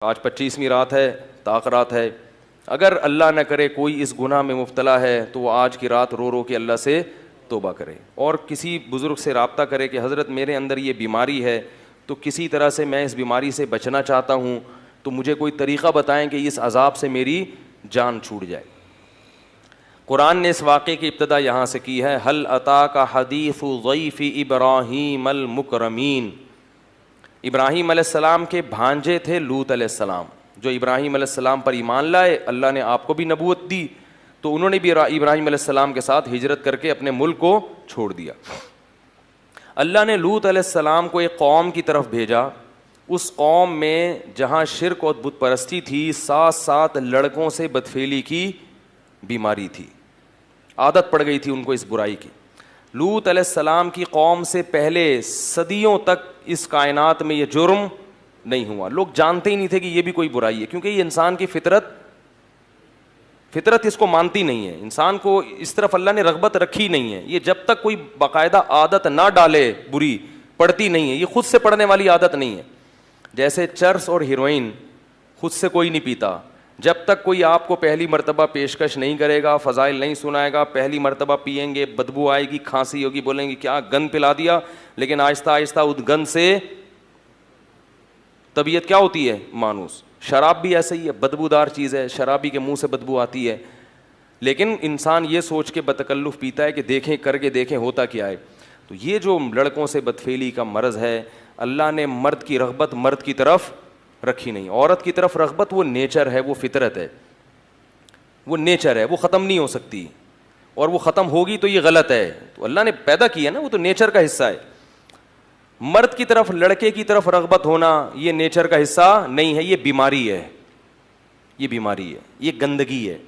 آج 25ویں رات ہے، طاق رات ہے. اگر اللہ نہ کرے کوئی اس گناہ میں مبتلا ہے تو وہ آج کی رات رو رو کے اللہ سے توبہ کرے اور کسی بزرگ سے رابطہ کرے کہ حضرت میرے اندر یہ بیماری ہے تو کسی طرح سے میں اس بیماری سے بچنا چاہتا ہوں، تو مجھے کوئی طریقہ بتائیں کہ اس عذاب سے میری جان چھوٹ جائے. قرآن نے اس واقعے کی ابتدا یہاں سے کی ہے، هل اتاک حدیث ضیف ابراہیم المکرمین. ابراہیم علیہ السلام کے بھانجے تھے لوط علیہ السلام، جو ابراہیم علیہ السلام پر ایمان لائے. اللہ نے آپ کو بھی نبوت دی تو انہوں نے بھی ابراہیم علیہ السلام کے ساتھ ہجرت کر کے اپنے ملک کو چھوڑ دیا. اللہ نے لوط علیہ السلام کو ایک قوم کی طرف بھیجا. اس قوم میں جہاں شرک اور بت پرستی تھی، ساتھ ساتھ لڑکوں سے بدفعلی کی بیماری تھی، عادت پڑ گئی تھی ان کو اس برائی کی. لوط علیہ السلام کی قوم سے پہلے صدیوں تک اس کائنات میں یہ جرم نہیں ہوا. لوگ جانتے ہی نہیں تھے کہ یہ بھی کوئی برائی ہے، کیونکہ یہ انسان کی فطرت اس کو مانتی نہیں ہے. انسان کو اس طرف اللہ نے رغبت رکھی نہیں ہے. یہ جب تک کوئی باقاعدہ عادت نہ ڈالے بری، پڑتی نہیں ہے. یہ خود سے پڑنے والی عادت نہیں ہے. جیسے چرس اور ہیروئن خود سے کوئی نہیں پیتا. جب تک کوئی آپ کو پہلی مرتبہ پیشکش نہیں کرے گا، فضائل نہیں سنائے گا، پہلی مرتبہ پئیں گے، بدبو آئے گی، کھانسی ہوگی، بولیں گے کیا گند پلا دیا. لیکن آہستہ آہستہ اس گند سے طبیعت کیا ہوتی ہے؟ مانوس. شراب بھی ایسا ہی ہے، بدبودار چیز ہے، شرابی کے منہ سے بدبو آتی ہے. لیکن انسان یہ سوچ کے بتکلف پیتا ہے کہ دیکھیں، کر کے دیکھیں ہوتا کیا ہے. تو یہ جو لڑکوں سے بدفعلی کا مرض ہے، اللہ نے مرد کی رغبت مرد کی طرف رکھی نہیں. عورت کی طرف رغبت وہ نیچر ہے، وہ فطرت ہے، وہ نیچر ہے، وہ ختم نہیں ہو سکتی. اور وہ ختم ہوگی تو یہ غلط ہے. تو اللہ نے پیدا کیا نا، وہ تو نیچر کا حصہ ہے. مرد کی طرف، لڑکے کی طرف رغبت ہونا یہ نیچر کا حصہ نہیں ہے، یہ بیماری ہے. یہ بیماری ہے، یہ گندگی ہے.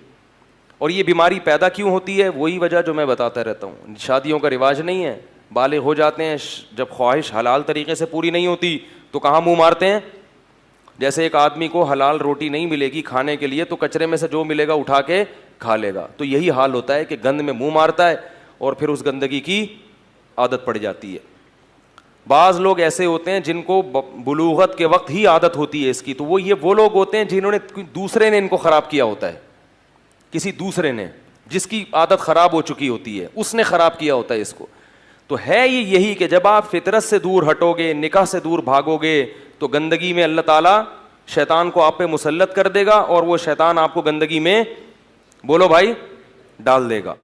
اور یہ بیماری پیدا کیوں ہوتی ہے؟ وہی وجہ جو میں بتاتا رہتا ہوں. شادیوں کا رواج نہیں ہے، بالغ ہو جاتے ہیں، جب خواہش حلال طریقے سے پوری نہیں ہوتی تو کہاں منہ مارتے ہیں. جیسے ایک آدمی کو حلال روٹی نہیں ملے گی کھانے کے لیے تو کچرے میں سے جو ملے گا اٹھا کے کھا لے گا. تو یہی حال ہوتا ہے کہ گند میں منہ مارتا ہے اور پھر اس گندگی کی عادت پڑ جاتی ہے. بعض لوگ ایسے ہوتے ہیں جن کو بلوغت کے وقت ہی عادت ہوتی ہے اس کی. تو وہ لوگ ہوتے ہیں جنہوں نے دوسرے نے ان کو خراب کیا ہوتا ہے. کسی دوسرے نے، جس کی عادت خراب ہو چکی ہوتی ہے، اس نے خراب کیا ہوتا ہے اس کو. تو ہے یہی کہ جب آپ فطرت سے دور ہٹو گے، نکاح سے دور بھاگو گے تو گندگی میں اللہ تعالیٰ شیطان کو آپ پہ مسلط کر دے گا اور وہ شیطان آپ کو گندگی میں، بولو بھائی، ڈال دے گا.